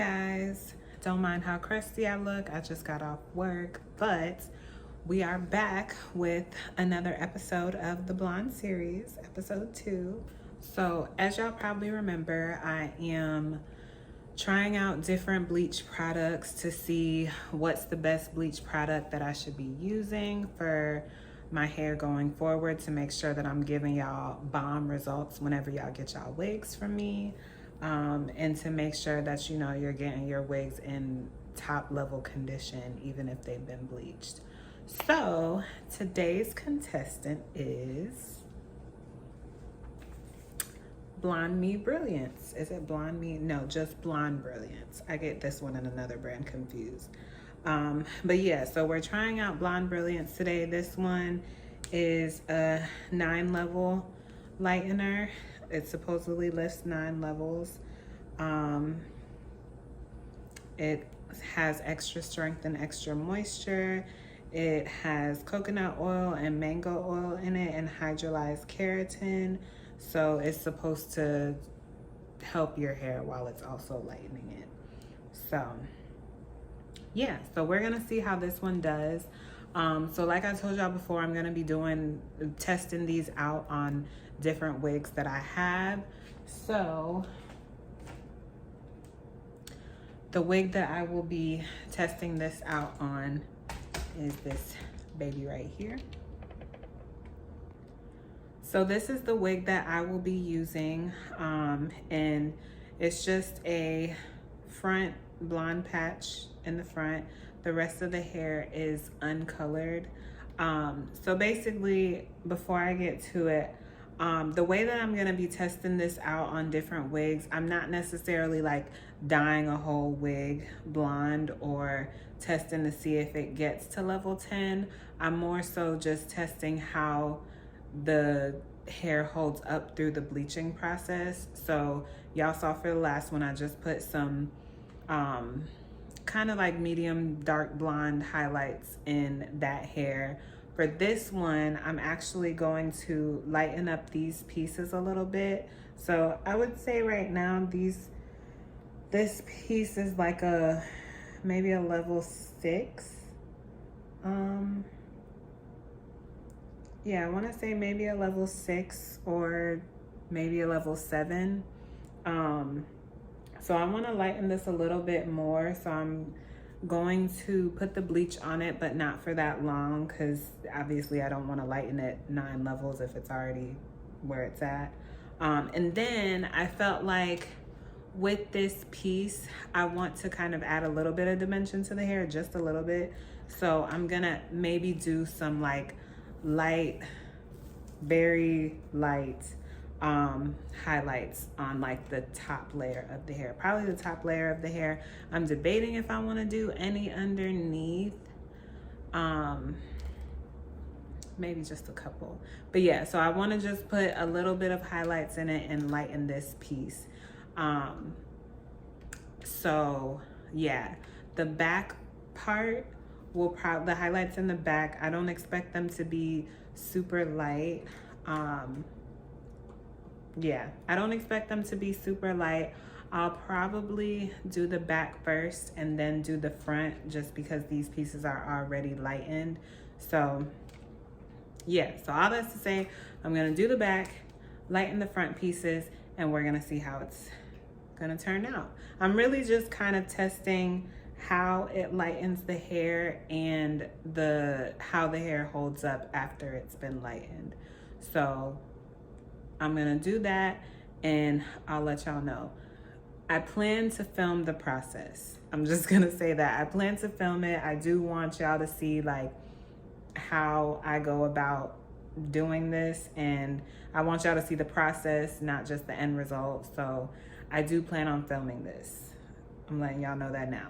guys, don't mind how crusty I look. I just got off work, but we are back with another episode of the Blonde series, episode 2. So as y'all probably remember, I am trying out different bleach products to see what's the best bleach product that I should be using for my hair going forward, to make sure that I'm giving y'all bomb results whenever y'all get y'all wigs from me. And to make sure that you're getting your wigs in top level condition even if they've been bleached. So today's contestant is Blonde Me Brilliance. Is it Blonde Me? No, just Blonde Brilliance. I get this one and another brand confused. But yeah, so we're trying out Blonde Brilliance today. This one is a 9-level lightener. It supposedly lifts 9 levels. It has extra strength and extra moisture. It has coconut oil and mango oil in it and hydrolyzed keratin. So it's supposed to help your hair while it's also lightening it. So yeah, so we're gonna see how this one does. So like I told y'all before, I'm gonna be testing these out on different wigs that I have. So the wig that I will be testing this out on is this baby right here. So this is the wig that I will be using, and it's just a front blonde patch in the front. The rest of the hair is uncolored. So basically, before I get to it, the way that I'm gonna be testing this out on different wigs, I'm not necessarily like dyeing a whole wig blonde or testing to see if it gets to level 10. I'm more so just testing how the hair holds up through the bleaching process. So y'all saw for the last one, I just put some kind of like medium dark blonde highlights in that hair. For this one, I'm actually going to lighten up these pieces a little bit. So I would say right now, this piece is like maybe a level 6. Yeah, I want to say maybe a level 6 or maybe a level 7. So I want to lighten this a little bit more. So I'm going to put the bleach on it, but not for that long, because obviously I don't want to lighten it 9 levels if it's already where it's at. And then I felt like with this piece, I want to kind of add a little bit of dimension to the hair, just a little bit. So I'm gonna maybe do some like light, very light highlights on like the top layer of the hair, probably the top layer of the hair. I'm debating if I want to do any underneath, maybe just a couple. But yeah, so I want to just put a little bit of highlights in it and lighten this piece. So yeah, the back part will probably, the highlights in the back, I don't expect them to be super light. Yeah, I don't expect them to be super light. I'll probably do the back first and then do the front, just because these pieces are already lightened. So yeah, so all that's to say, I'm gonna do the back, lighten the front pieces, and we're gonna see how it's gonna turn out. I'm really just kind of testing how it lightens the hair and how the hair holds up after it's been lightened. So I'm gonna do that and I'll let y'all know. I plan to film the process. I'm just gonna say that. I plan to film it. I do want y'all to see like how I go about doing this, and I want y'all to see the process, not just the end result. So I do plan on filming this. I'm letting y'all know that now.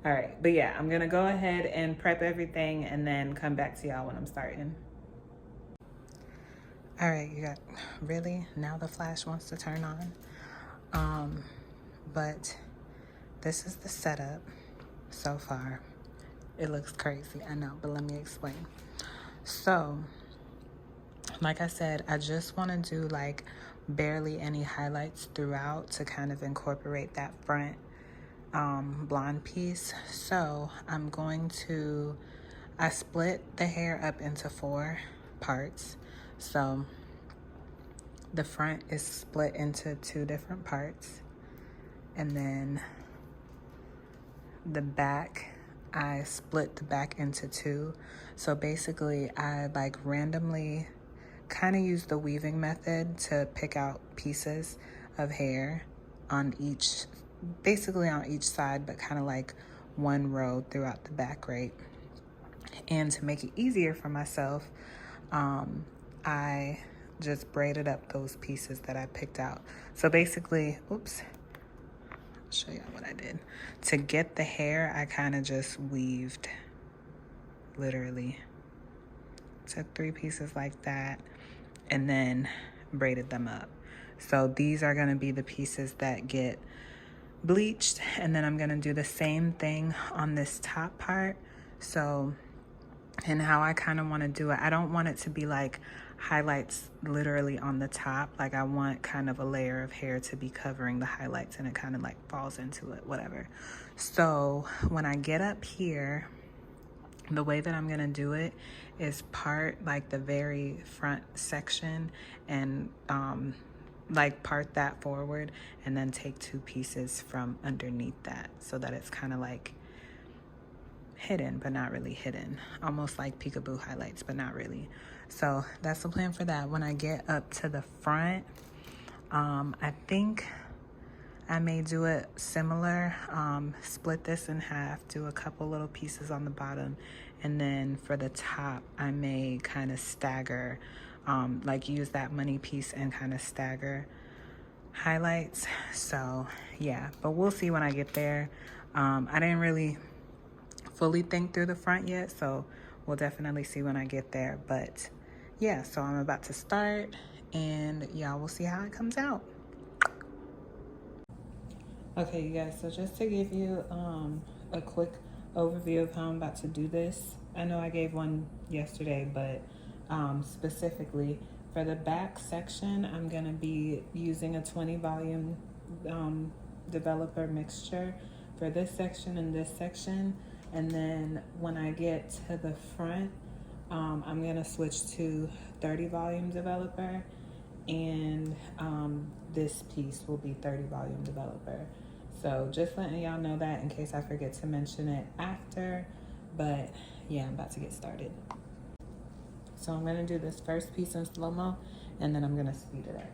All right, but yeah, I'm gonna go ahead and prep everything and then come back to y'all when I'm starting. All right, you got, really? Now the flash wants to turn on. But this is the setup so far. It looks crazy, I know, but let me explain. So, like I said, I just want to do like barely any highlights throughout to kind of incorporate that front blonde piece. So I'm going to, I split the hair up into 4 parts. So the front is split into 2 different parts, and then the back, I split the back into 2. So basically I like randomly kind of use the weaving method to pick out pieces of hair on each, basically on each side, but kind of like one row throughout the back, right? And to make it easier for myself, I just braided up those pieces that I picked out. So basically, oops, I'll show y'all what I did. To get the hair, I kind of just weaved, literally. Took 3 pieces like that and then braided them up. So these are gonna be the pieces that get bleached, and then I'm gonna do the same thing on this top part. So, and how I kind of want to do it, I don't want it to be like highlights literally on the top. Like I want kind of a layer of hair to be covering the highlights, and it kind of like falls into it, whatever. So when I get up here, the way that I'm gonna do it is part like the very front section and like part that forward, and then take 2 pieces from underneath that, so that it's kind of like hidden but not really hidden, almost like peekaboo highlights but not really. So that's the plan for that. When I get up to the front, I think I may do it similar, split this in half, do a couple little pieces on the bottom, and then for the top I may kind of stagger, like use that money piece and kind of stagger highlights. So yeah, but we'll see when I get there. I didn't really fully think through the front yet, so we'll definitely see when I get there. But yeah, so I'm about to start, and y'all will see how it comes out. Okay, you guys, so just to give you a quick overview of how I'm about to do this. I know I gave one yesterday, but specifically for the back section, I'm gonna be using a 20 volume developer mixture for this section and this section. And then when I get to the front, I'm gonna switch to 30 volume developer, and this piece will be 30 volume developer. So just letting y'all know that in case I forget to mention it after. But yeah, I'm about to get started. So I'm gonna do this first piece in slow-mo, and then I'm gonna speed it up.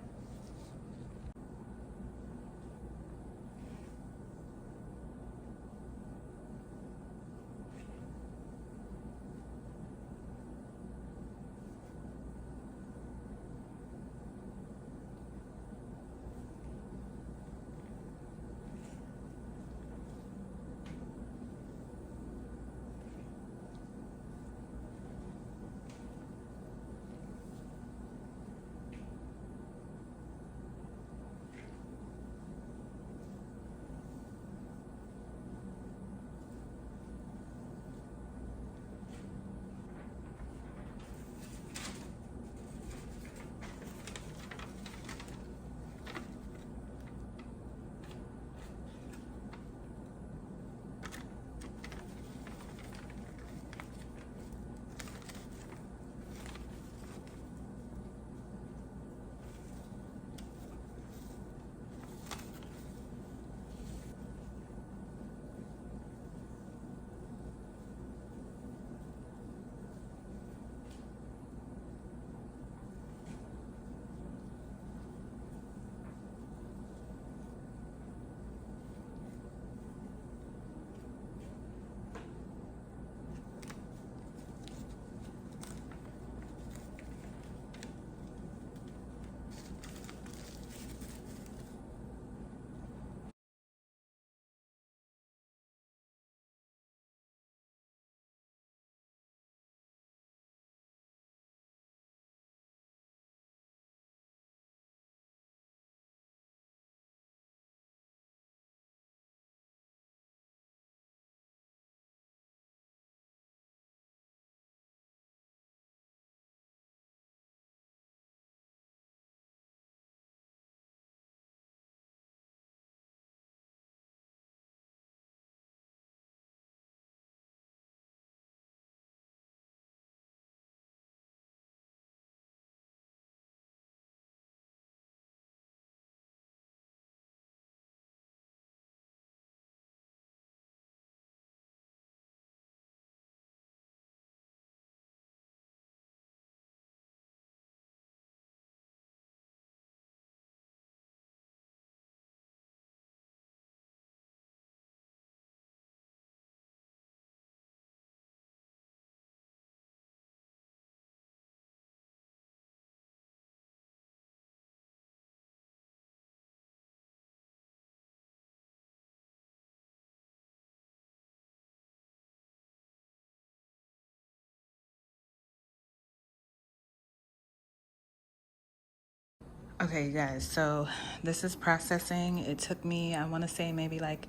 Okay, you guys, so this is processing. It took me, I want to say maybe like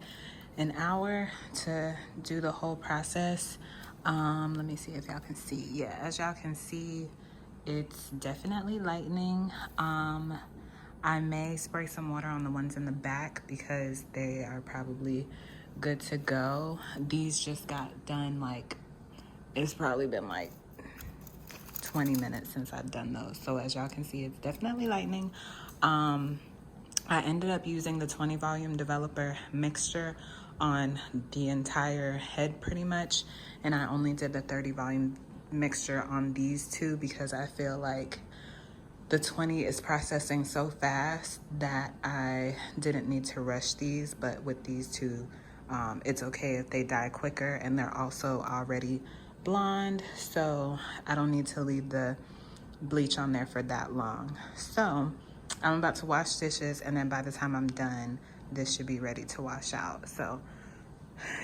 an hour to do the whole process. Let me see if y'all can see. Yeah, as y'all can see, it's definitely lightening. I may spray some water on the ones in the back because they are probably good to go. These just got done like, it's probably been like 20 minutes since I've done those. So as y'all can see, it's definitely lightening. I ended up using the 20 volume developer mixture on the entire head pretty much. And I only did the 30 volume mixture on these two because I feel like the 20 is processing so fast that I didn't need to rush these, but with these two, it's okay if they die quicker, and they're also already blonde, so I don't need to leave the bleach on there for that long. So I'm about to wash dishes, and then by the time I'm done, this should be ready to wash out. So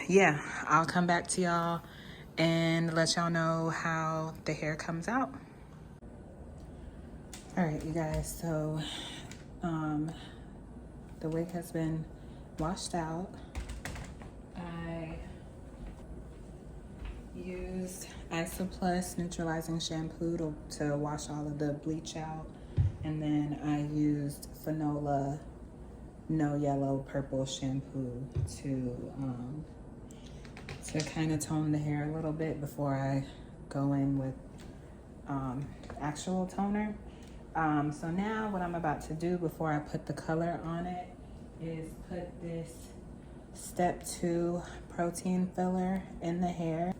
yeah, I'll come back to y'all and let y'all know how the hair comes out. All right, you guys, so the wig has been washed out. I used Isoplus neutralizing shampoo to wash all of the bleach out. And then I used Fanola No Yellow Purple shampoo to kind of tone the hair a little bit before I go in with actual toner. So now what I'm about to do before I put the color on it is put this step 2 protein filler in the hair.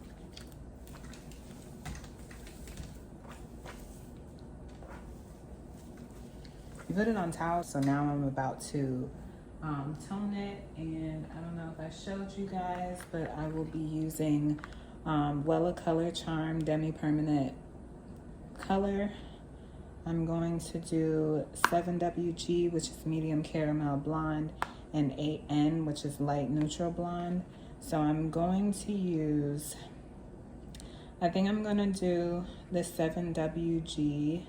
You put it on towel. So now I'm about to tone it, and I don't know if I showed you guys, but I will be using Wella Color Charm Demi-Permanent Color. I'm going to do 7WG, which is medium caramel blonde, and 8N, which is light neutral blonde. So I'm going to use, I think I'm gonna do the 7WG,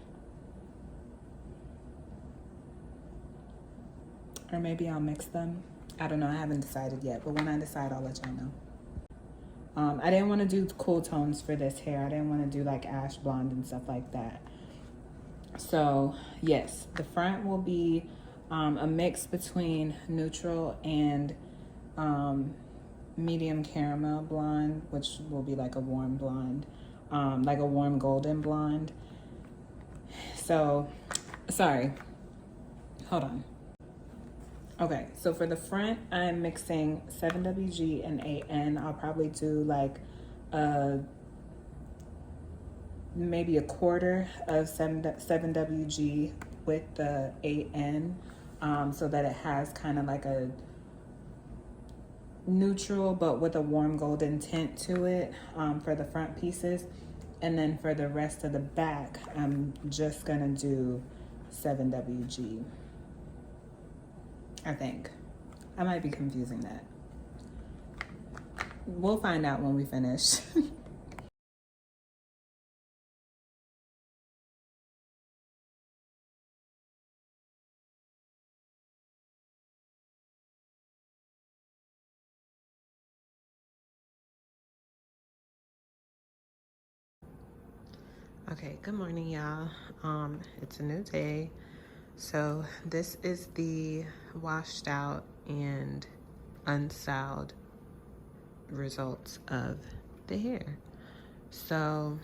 or maybe I'll mix them. I don't know, I haven't decided yet, but when I decide, I'll let y'all know. I didn't want to do cool tones for this hair. I didn't want to do like ash blonde and stuff like that. So yes, the front will be a mix between neutral and medium caramel blonde, which will be like a warm blonde, like a warm golden blonde. So, sorry, hold on. Okay, so for the front, I'm mixing 7WG and 8N. I'll probably do like maybe a quarter of 7WG with the 8N, so that it has kind of like a neutral but with a warm golden tint to it for the front pieces. And then for the rest of the back, I'm just gonna do 7WG. I think. I might be confusing that. We'll find out when we finish. Okay, good morning, y'all. It's a new day. So this is the washed out and unstyled results of the hair. So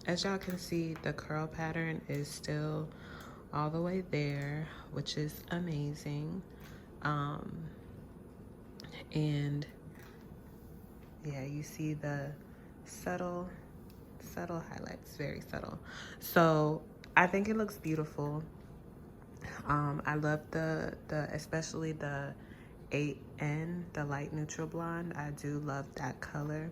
as y'all can see, the curl pattern is still all the way there, which is amazing. And yeah, you see the subtle highlights, very subtle. So I think it looks beautiful. I love the especially the 8N, the light neutral blonde. I do love that color.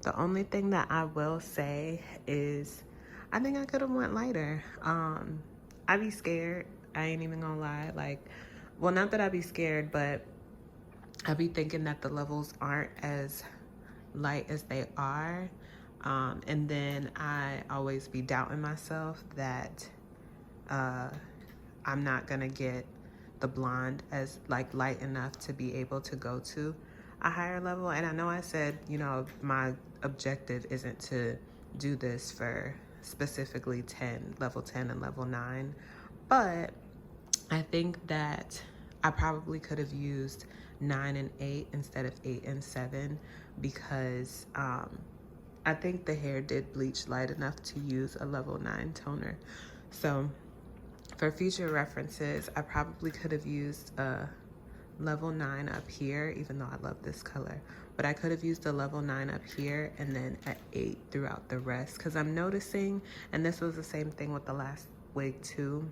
The only thing that I will say is I think I could have went lighter. I be scared. I ain't even gonna lie. Like, well, not that I be scared, but I be thinking that the levels aren't as light as they are. And then I always be doubting myself that I'm not gonna get the blonde as like light enough to be able to go to a higher level. And I know I said, you know, my objective isn't to do this for specifically level 10 and level 9, but I think that I probably could have used 9 and 8 instead of 8 and 7 because I think the hair did bleach light enough to use a level 9 toner. So for future references, I probably could have used a level 9 up here, even though I love this color. But I could have used a level 9 up here and then at 8 throughout the rest. Because I'm noticing, and this was the same thing with the last wig too,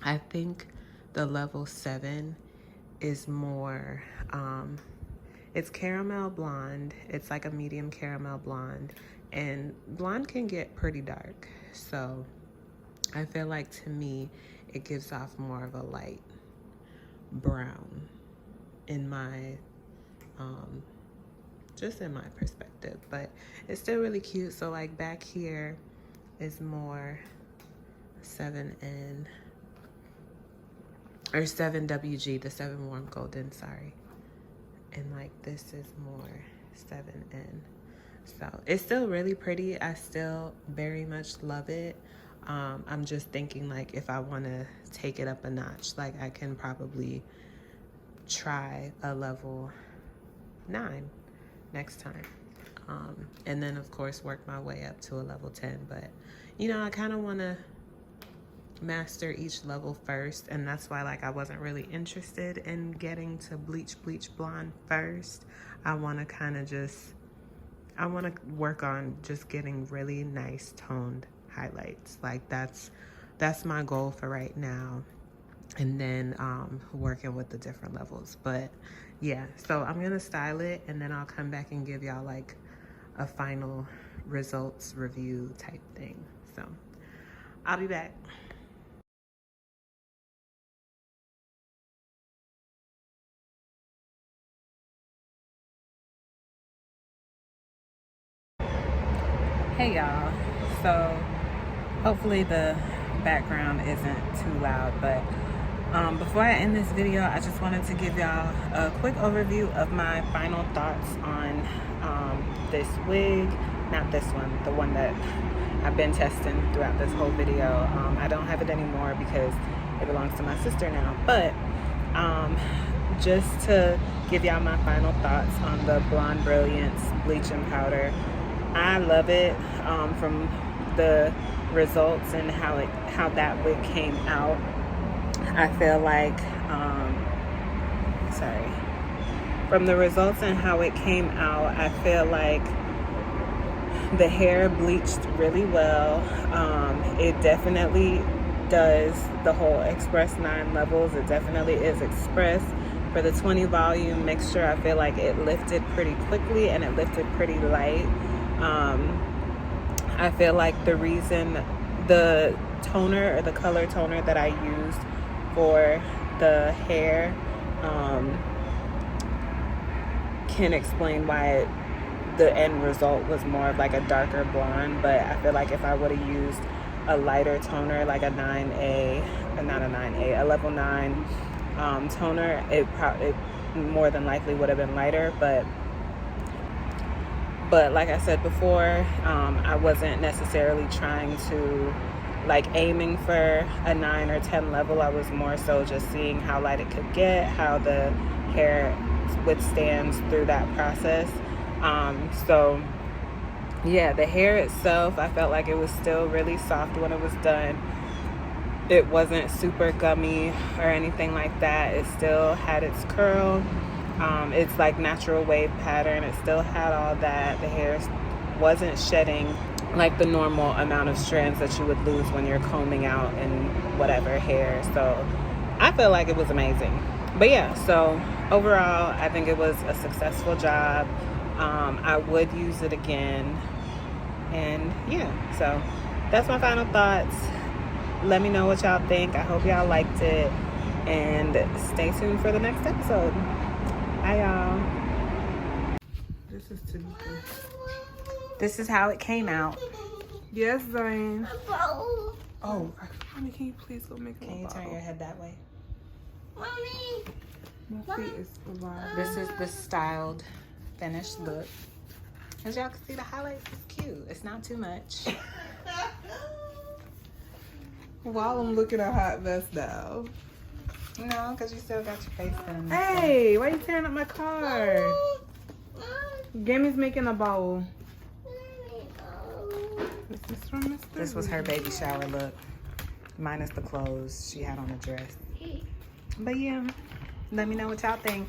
I think the level 7 is more, it's caramel blonde. It's like a medium caramel blonde. And blonde can get pretty dark. So I feel like to me, it gives off more of a light brown in my, just in my perspective. But it's still really cute. So like back here is more 7N, or 7WG, the 7 Warm Golden, sorry. And like this is more 7N. So it's still really pretty. I still very much love it. I'm just thinking like if I want to take it up a notch, like I can probably try a level 9 next time. And then of course work my way up to a level 10. But you know, I kind of want to master each level first, and that's why like I wasn't really interested in getting to bleach blonde first. I want to kind of just, I want to work on just getting really nice toned highlights. Like that's my goal for right now, and then working with the different levels. But yeah, so I'm gonna style it and then I'll come back and give y'all like a final results review type thing. So I'll be back. Hey y'all, so hopefully the background isn't too loud, but before I end this video, I just wanted to give y'all a quick overview of my final thoughts on this wig. Not this one, the one that I've been testing throughout this whole video. I don't have it anymore because it belongs to my sister now, but just to give y'all my final thoughts on the Blonde Brilliance bleaching powder. I love it. From the results and how that wig came out, I feel like from the results and how it came out, I feel like the hair bleached really well. It definitely does the whole express 9 levels. It definitely is express. For the 20 volume mixture, I feel like it lifted pretty quickly and it lifted pretty light. I feel like the reason the toner or the color toner that I used for the hair can explain why the end result was more of like a darker blonde. But I feel like if I would have used a lighter toner, like a 9A, not a 9A, a level 9 toner, it more than likely would have been lighter. But like I said before, I wasn't necessarily trying to, like, aiming for a 9 or 10 level. I was more so just seeing how light it could get, how the hair withstands through that process. So yeah, the hair itself, I felt like it was still really soft when it was done. It wasn't super gummy or anything like that. It still had its curl. It's like natural wave pattern. It still had all that. The hair wasn't shedding like the normal amount of strands that you would lose when you're combing out and whatever hair. So I feel like it was amazing. But yeah, so overall, I think it was a successful job. I would use it again. And yeah, so that's my final thoughts. Let me know what y'all think. I hope y'all liked it. And stay tuned for the next episode. Bye, y'all. This is Tanika. This is how it came out. Yes, Zane. Oh, honey, can you please go make a Can you turn your head that way? Mommy. My feet is alive. This is the styled, finished look. As y'all can see, the highlights is cute. It's not too much. While I'm looking at hot vest now. No, because you still got your face in. Hey, why you tearing up my card? Gammy's making a bowl. This is from Mr. This was her baby shower look. Minus the clothes. She had on a dress. But yeah, let me know what y'all think.